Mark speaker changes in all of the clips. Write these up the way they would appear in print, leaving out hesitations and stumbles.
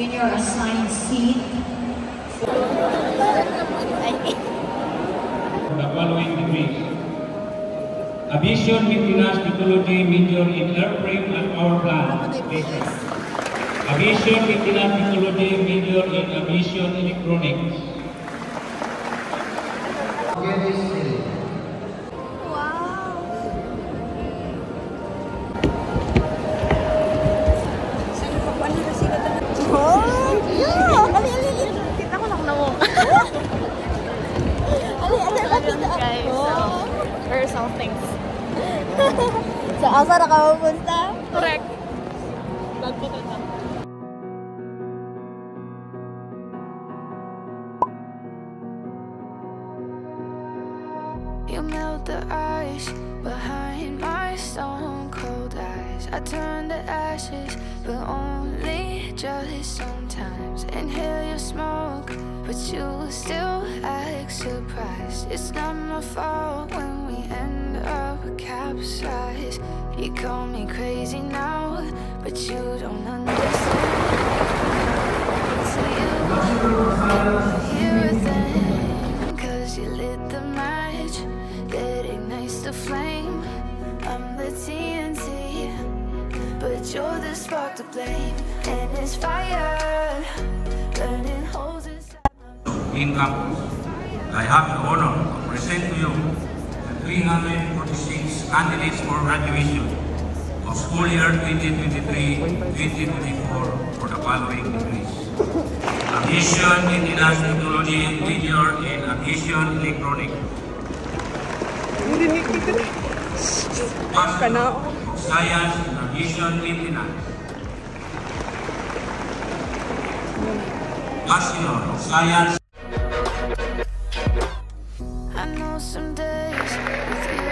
Speaker 1: in your assigned seat.
Speaker 2: The following degrees: Aviation Maintenance Technology major in Airframe and Power Plant. Aviation Maintenance Technology major in Aviation Electronics.
Speaker 3: Personal things.
Speaker 4: So, asa na ka pupunta?
Speaker 3: Correct. Nagpunta na.
Speaker 5: You melt the ice behind my stone cold eyes. I turn to ashes, but only just sometimes. Inhale your smoke, but you still act surprised. It's not my fault when we end up capsized. You call me crazy now, but you don't understand. So you hear a thing, 'cause you lit the match that ignites the flame. I'm the TNT, but you're the spark to blame. And it's fire burning holes inside my
Speaker 2: In campus, I have the honor to present to you the 346 candidates for graduation of school year 2023-2024 for the following degrees: Aviation Maintenance Technology major in Aviation Electronics. Bachelor of Science in Aviation Maintenance. Bachelor of Science.
Speaker 5: I know some days with you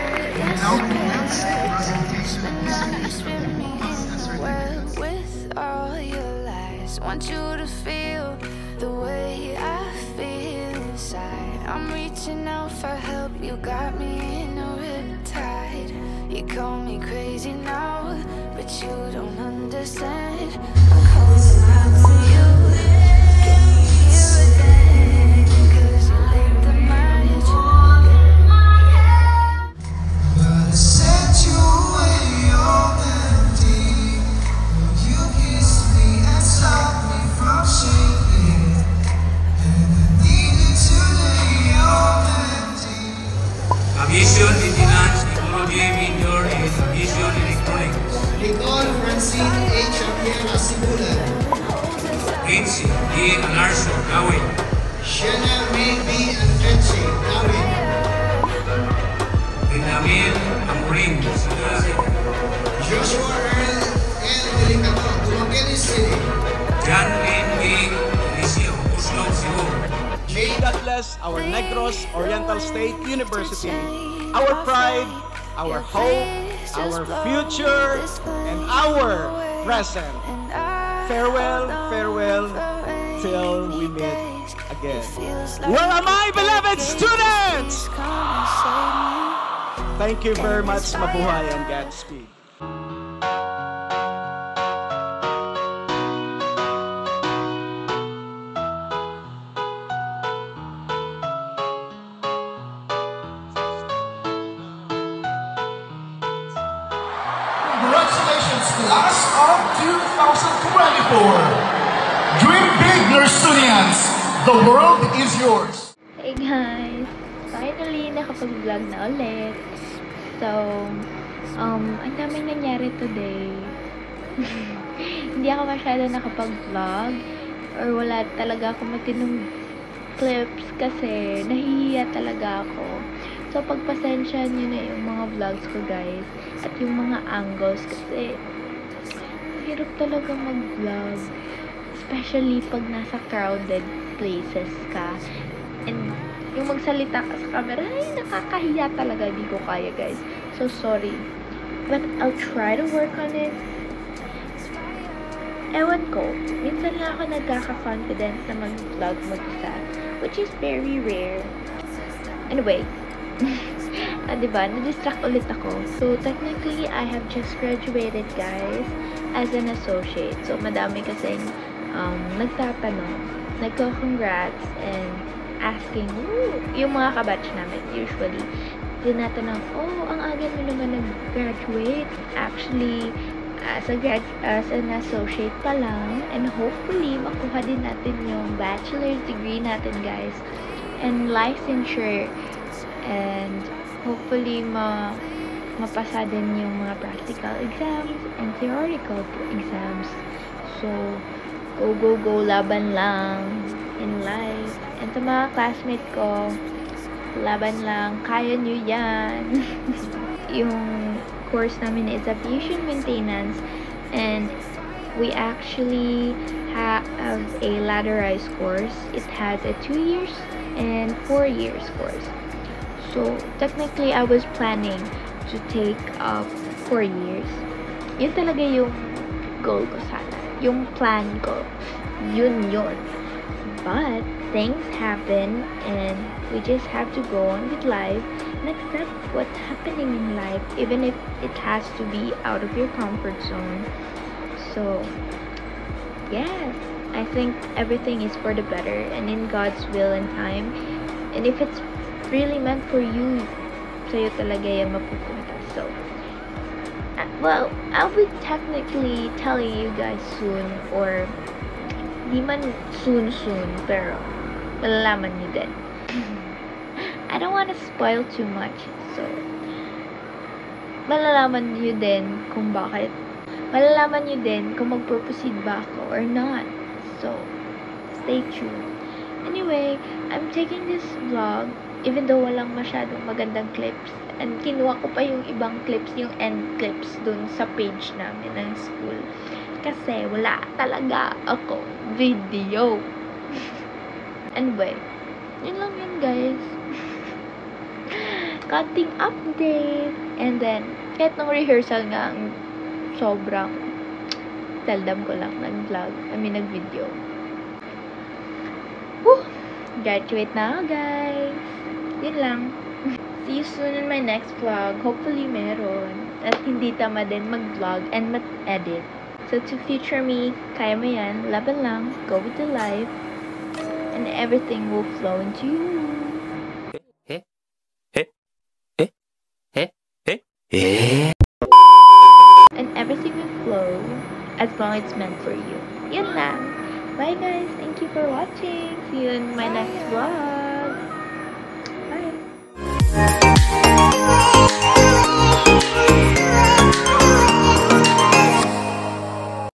Speaker 5: it's but now you spin me in the well with all your lies. Want you to feel the way I feel inside. I'm reaching out for help, you got me in a riptide. You call me crazy now, but you don't understand. I'm calling out to you. Can you hear a thing? 'Cause you lit the match.
Speaker 6: But I set you away all empty. You kissed me and stopped me from shaking. And I needed to lay all empty.
Speaker 2: Aviation Maintenance Technology major in Aviation Electronics.
Speaker 6: Nicole Francine H. Apiera Sibulan.
Speaker 2: Ritzy D. Alarso Gawin.
Speaker 6: Shena May B. Anfeche Gawin.
Speaker 2: Benjamin Amorim Sigasi.
Speaker 6: Joshua Earl L. Delicado, Dumaguete City.
Speaker 2: John Lynn B. Eliseo Uslog Cebu.
Speaker 7: May God bless our Negros Oriental State University, our pride, our hope, our future, and our present. Farewell, farewell, till we meet again. Where are my beloved students? Thank you very much, mabuhay and Godspeed.
Speaker 8: Congratulations, class of 2024! Dream big, Nersunians! The world is yours!
Speaker 4: Hey guys! Finally, nakapag-vlog na ulit. So, ang daming nangyari today. Hindi ako masyado nakapag-vlog or wala talaga ako matinong clips kasi nahihiya talaga ako. So, pagpasensya nyo na yung mga vlogs ko, guys. At yung mga angles kasi hirap talaga mag-vlog. Especially pag nasa crowded places ka. And yung magsalita ka sa camera, ay, nakakahiya talaga. Di ko kaya, guys. So, sorry. But I'll try to work on it. Ewan ko. Minsan lang ako nagkaka-confidence na mag-vlog mag-isa. Which is very rare. Anyway. Diba? Na-distract ulit ako. So, technically, I have just graduated, guys, as an associate. So, madami kasing nagtatanong, nagko-congrats, and asking, yung mga kabatch namin, usually, tinatanong, ang aga mo naman nag-graduate. Actually, as an associate pa lang, and hopefully, makuha din natin yung bachelor's degree natin, guys, and licensure, and hopefully, mapasa din yung mga practical exams and theoretical exams. So, go, laban lang in life. And sa mga classmates ko, laban lang, kaya nyo yan. Yung course namin is aviation maintenance, and we actually have a ladderized course. It has a 2 years and 4 years course. So, technically, I was planning to take 4 years. Yun talaga yung goal ko sana. Yung plan ko. Yun. But, things happen, and we just have to go on with life and accept what's happening in life, even if it has to be out of your comfort zone. So, yes, I think everything is for the better and in God's will and time. And if it's really meant for you, sa'yo talaga yan mapupunta. So, well, I'll be technically telling you guys soon, or di man soon, pero malalaman niyo din. I don't want to spoil too much, so malalaman niyo din kung bakit. Malalaman niyo din kung mag-proceed ba ako or not. So, stay tuned. Anyway, I'm taking this vlog even though walang masyadong magandang clips, and kinuha ko pa yung ibang clips, yung end clips dun sa page namin ng school. Kasi wala talaga ako video. Anyway, yun lang yun, guys. Konting update. And then, kahit nung rehearsal nga, sobrang seldom ko lang nag-vlog. Nag-video. Woo! Graduate na ako, guys. Yun lang. See you soon in my next vlog. Hopefully meron. At hindi tama din mag-vlog and mag-edit. So, to future me, kaya mo yan, laban lang, go with the life, and everything will flow into you. And everything will flow as long as it's meant for you. Yun lang. Bye, guys. Thank you for watching. See you in my next vlog.